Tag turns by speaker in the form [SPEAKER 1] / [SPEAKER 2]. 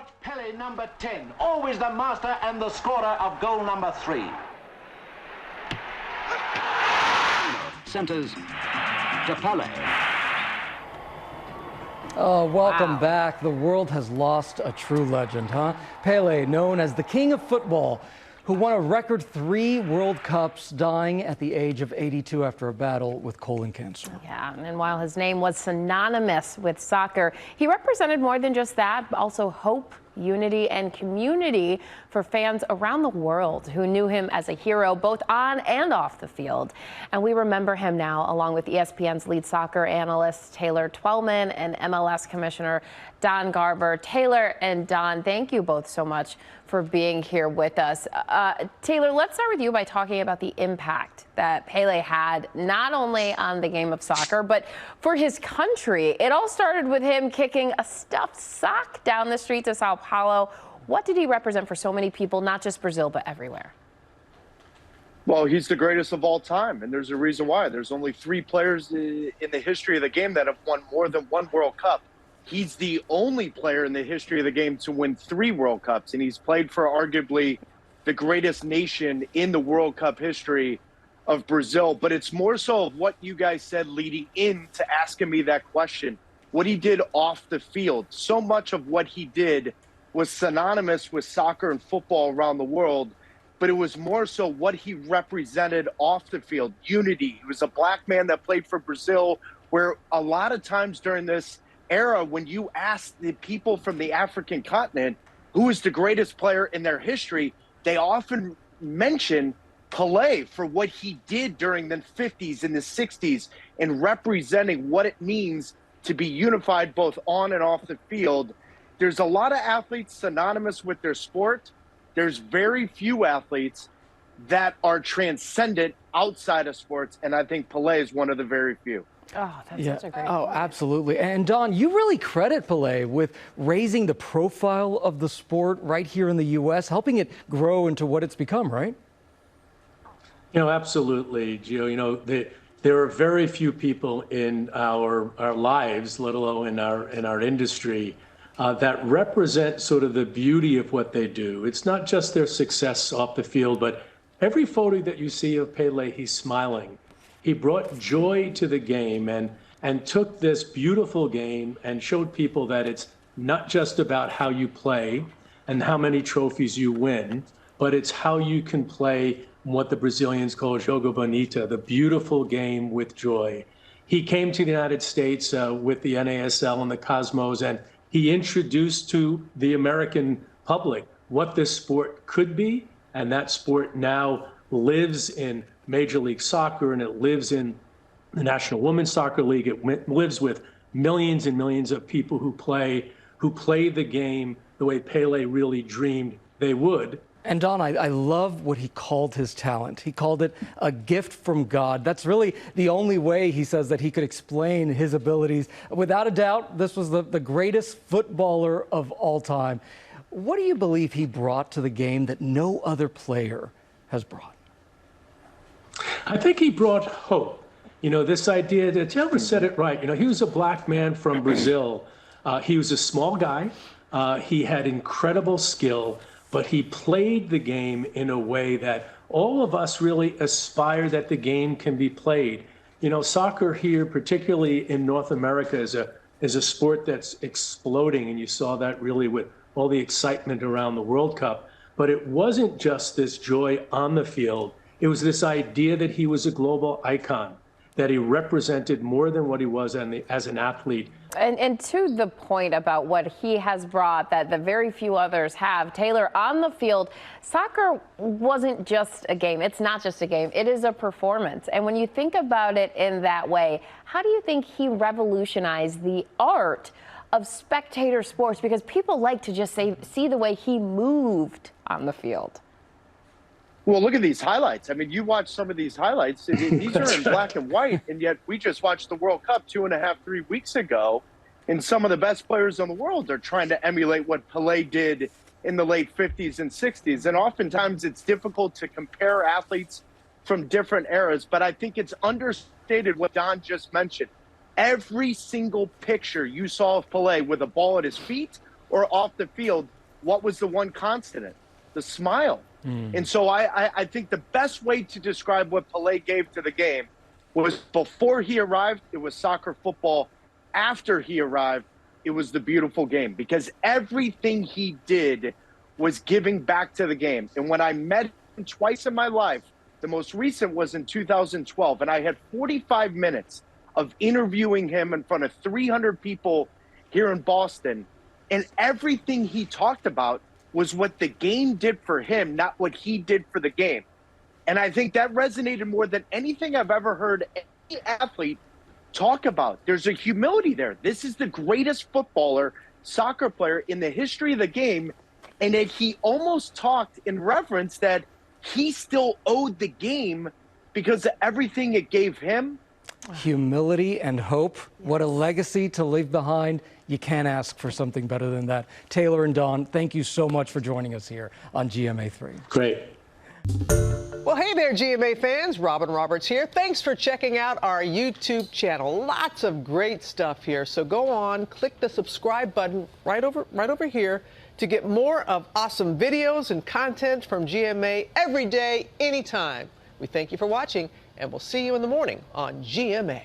[SPEAKER 1] got Pelé, number 10, always the master and the scorer of goal number 3.
[SPEAKER 2] Centers to Pelé.
[SPEAKER 3] Oh, welcome back. The world has lost a true legend, huh? Pelé, known as the king of football, who won a record 3 World Cups, dying at the age of 82 after a battle with colon cancer.
[SPEAKER 4] Yeah, and while his name was synonymous with soccer, he represented more than just that, but also hope, unity, and community for fans around the world who knew him as a hero both on and off the field. And we remember him now along with ESPN's lead soccer analyst Taylor Twellman and MLS Commissioner Don Garber. Taylor and Don, thank you both so much for being here with us. Taylor, let's start with you by talking about the impact that Pelé had not only on the game of soccer, but for his country. It all started with him kicking a stuffed sock down the streets of Sao Paulo. What did he represent for so many people, not just Brazil, but everywhere?
[SPEAKER 5] Well, he's the greatest of all time, and there's a reason why. There's only 3 players in the history of the game that have won more than 1 World Cup. He's the only player in the history of the game to win 3 World Cups, and he's played for arguably the greatest nation in the World Cup history of Brazil. But it's more so of what you guys said leading into asking me that question, what he did off the field. So much of what he did was synonymous with soccer and football around the world, but it was more so what he represented off the field, unity. He was a black man that played for Brazil, where a lot of times during this era, when you ask the people from the African continent who is the greatest player in their history, they often mention Pelé for what he did during the 50s and the 60s in representing what it means to be unified both on and off the field. There's a lot of athletes synonymous with their sport. There's very few athletes that are transcendent outside of sports, and I think Pelé is one of the very few.
[SPEAKER 4] Oh, that's such a great
[SPEAKER 3] Oh,
[SPEAKER 4] point.
[SPEAKER 3] absolutely. And Don, you really credit Pelé with raising the profile of the sport right here in the U.S., helping it grow into what it's become, right?
[SPEAKER 6] You know, absolutely, Gio. You know, there are very few people in our lives, let alone in our industry, that represent sort of the beauty of what they do. It's not just their success off the field, but every photo that you see of Pelé, he's smiling. He brought joy to the game and took this beautiful game and showed people that it's not just about how you play and how many trophies you win, but it's how you can play what the Brazilians call jogo bonito, the beautiful game with joy. He came to the United States with the NASL and the Cosmos, and he introduced to the American public what this sport could be, and that sport now lives in Major League Soccer, and it lives in the National Women's Soccer League. It lives with millions and millions of people who play the game the way Pelé really dreamed they would.
[SPEAKER 3] And Don, I love what he called his talent. He called it a gift from God. That's really the only way, he says, that he could explain his abilities. Without a doubt, this was the greatest footballer of all time. What do you believe he brought to the game that no other player has brought?
[SPEAKER 6] I think he brought hope. You know, this idea that Taylor said it right. You know, he was a black man from Brazil. He was a small guy. He had incredible skill, but he played the game in a way that all of us really aspire that the game can be played. You know, soccer here, particularly in North America, is a sport that's exploding, and you saw that really with all the excitement around the World Cup. But it wasn't just this joy on the field. It was this idea that he was a global icon, that he represented more than what he was as an athlete.
[SPEAKER 4] And to the point about what he has brought that the very few others have, Taylor, on the field, soccer wasn't just a game. It's not just a game. It is a performance. And when you think about it in that way, how do you think he revolutionized the art of spectator sports? Because people like to just see the way he moved on the field.
[SPEAKER 5] Well, look at these highlights. I mean, you watch some of these highlights. These are in black and white, and yet we just watched the World Cup 2.5, 3 weeks ago, and some of the best players in the world are trying to emulate what Pelé did in the late 50s and 60s. And oftentimes it's difficult to compare athletes from different eras, but I think it's understated what Don just mentioned. Every single picture you saw of Pelé with a ball at his feet or off the field, what was the one constant? The smile. And so I think the best way to describe what Pelé gave to the game was before he arrived, it was soccer football. After he arrived, it was the beautiful game, because everything he did was giving back to the game. And when I met him twice in my life, the most recent was in 2012, and I had 45 minutes of interviewing him in front of 300 people here in Boston. And everything he talked about was what the game did for him, not what he did for the game. And I think that resonated more than anything I've ever heard any athlete talk about. There's a humility there. This is the greatest footballer, soccer player in the history of the game. And that he almost talked in reverence that he still owed the game because of everything it gave him.
[SPEAKER 3] Humility and hope. What a legacy to leave behind. You can't ask for something better than that. Taylor and Dawn, thank you so much for joining us here on GMA3.
[SPEAKER 6] Great.
[SPEAKER 7] Well, hey there, GMA fans. Robin Roberts here. Thanks for checking out our YouTube channel. Lots of great stuff here. So go on, click the subscribe button right over here to get more of awesome videos and content from GMA every day, anytime. We thank you for watching, and we'll see you in the morning on GMA.